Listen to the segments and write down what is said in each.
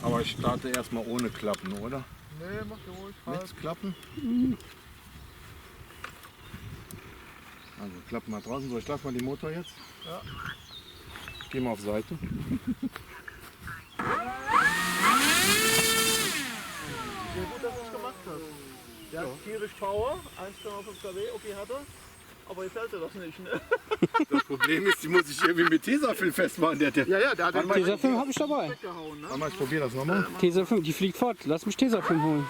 Aber ich starte erstmal ohne Klappen, oder? Nee, mach dir ruhig. Nichts Klappen? Also Klappen mal draußen. So, ich lasse mal den Motor jetzt. Ja. Ich gehe mal auf Seite. Sehr gut, dass du es gemacht hast. Der hat tierisch Power, 1,5 kW, okay hat er. Aber jetzt hält er das nicht, ne? Das Problem ist, die muss ich irgendwie mit Tesafilm festmachen. Der Ja, der hat den Tesafilm habe ich dabei. weggehauen, ne? Warte mal, ich probiere das nochmal. Tesafilm, die fliegt fort. Lass mich Tesafilm holen.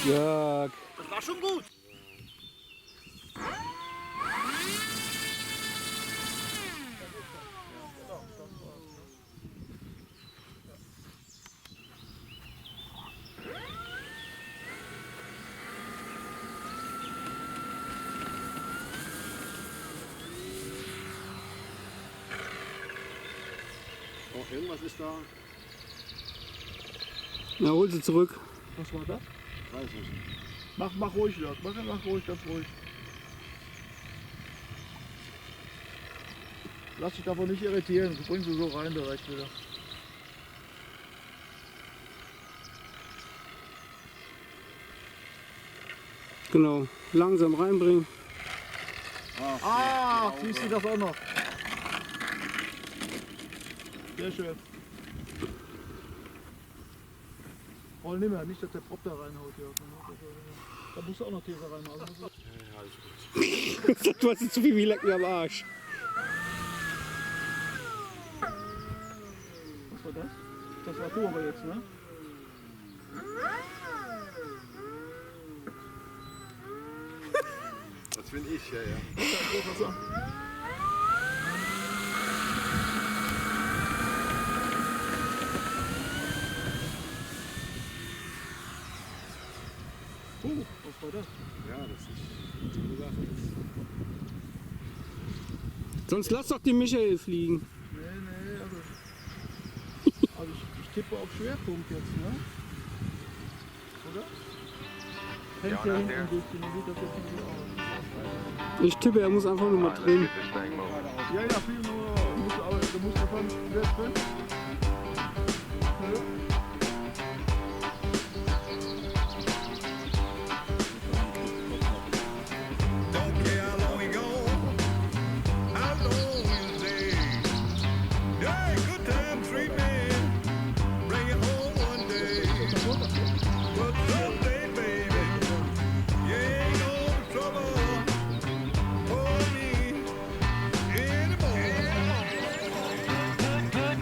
Ja, Das war schon gut. Oh, irgendwas ist da. na hol sie zurück. Was war das? Weiß ich nicht. Mach ruhig, Jörg. Mach ruhig, ganz ruhig. Lass dich davon nicht irritieren. Bring sie so rein direkt wieder. Genau, langsam reinbringen. Ah, siehst du das auch noch? Sehr schön. Roll nicht mehr, nicht, dass der Prop da reinhaut, Jörg. Da musst du auch noch Tesa reinmachen. Du hast jetzt zu viel wie lecken am Arsch. Was war das? Das war du aber jetzt, ne? Das bin ich, ja. Was war das? Ja, das ist eine Sache. Sonst lass doch den Michael fliegen. Nee, also ich tippe auf Schwerpunkt jetzt, ne? Oder? Hängt ja hinten ein bisschen, dann sieht das jetzt nicht so aus. Ich tippe, er muss einfach nur mal drehen. Ja, viel nur, du musst davon selbst drin. Don't care how long we go, how long you stay. Yeah, good time treatment, bring it home one day. But someday, baby, you ain't no trouble for me anymore.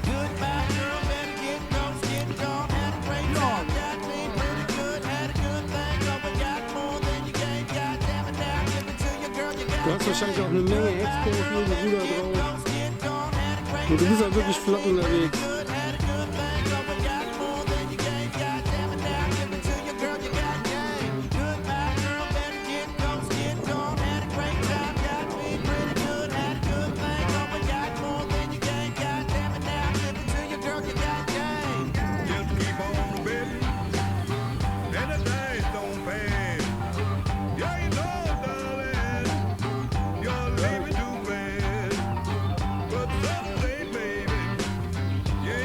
Good, bad girl, better get close, get gone, had a great time, got me pretty good, had a good thing, but we got more than you gave, goddamn it, now give it to your girl, you got Du hast wahrscheinlich auch eine Menge Expo auf jedem Ruder drauf. close, get gone, had a great Und du bist ja wirklich flott unterwegs. good, had a good thing, but we got more than you gave, goddamn it, now give it to your girl, you got game. Good, bad girl, better get close, get gone, had a great time, got me pretty good, had a good thing, but we got more than you gave, goddamn it, now give it to your girl, you got game. Just keep on betting, and the days don't pass. Yeah, you know, darling, you're leaving too fast. But someday, baby, you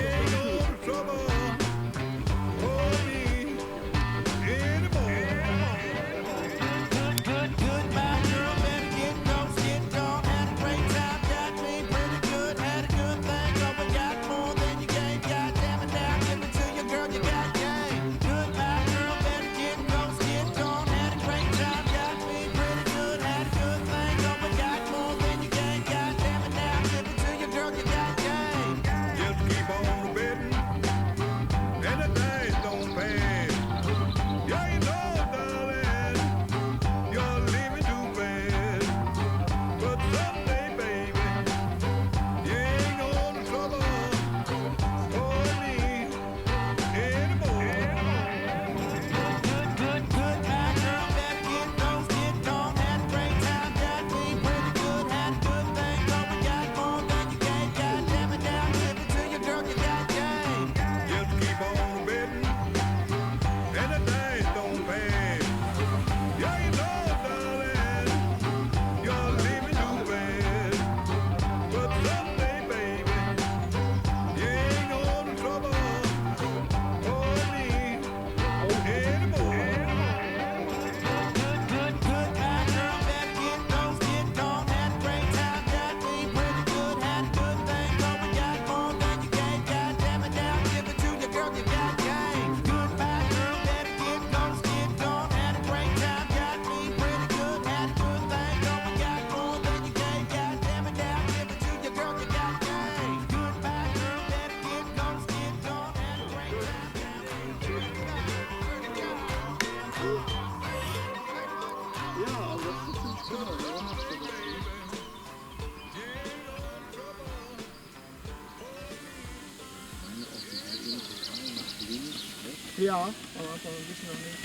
Ja, am Anfang ein bisschen noch nicht.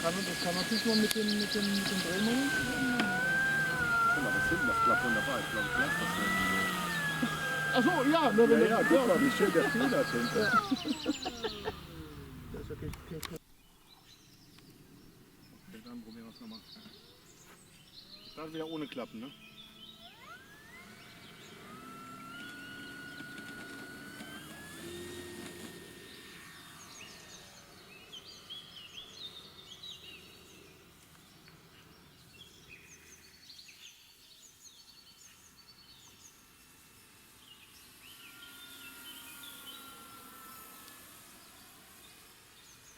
Das kann natürlich nur mit dem Drehmoment zusammen. Guck mal, das hinten, das klappt wunderbar. Ich glaube, ich lasse das nicht. Achso, ja, nur wenn Ja, guck mal, wie schön der federt hinten. Das ist wirklich okay. Okay, dann probieren wir es nochmal. Start wieder ohne Klappen, ne?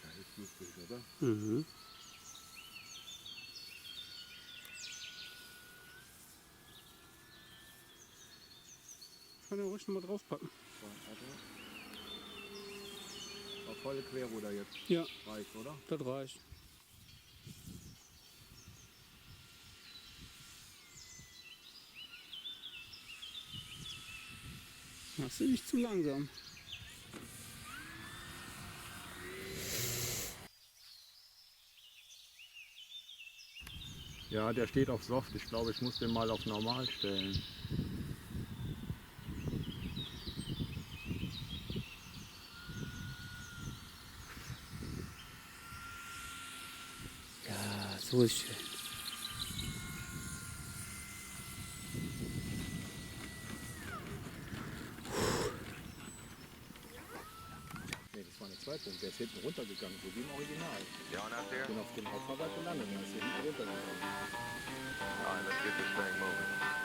Ja, ist lustig, oder? Mhm. Kann ja ruhig noch mal draufpacken. So, warte. Auf volle Querruder jetzt. Ja, Reicht, oder? das reicht. Machst du nicht zu langsam. Ja, der steht auf Soft. Ich glaube, ich muss den mal auf normal stellen. Ja, so ist schön. Nee, das war eine Zweipunkt. Der ist hinten runtergegangen, so wie im Original. Y'all not there? Ich bin auf dem Hauptfahrrad gelandet, der ist hinten runtergegangen. All right, let's get this thing moving.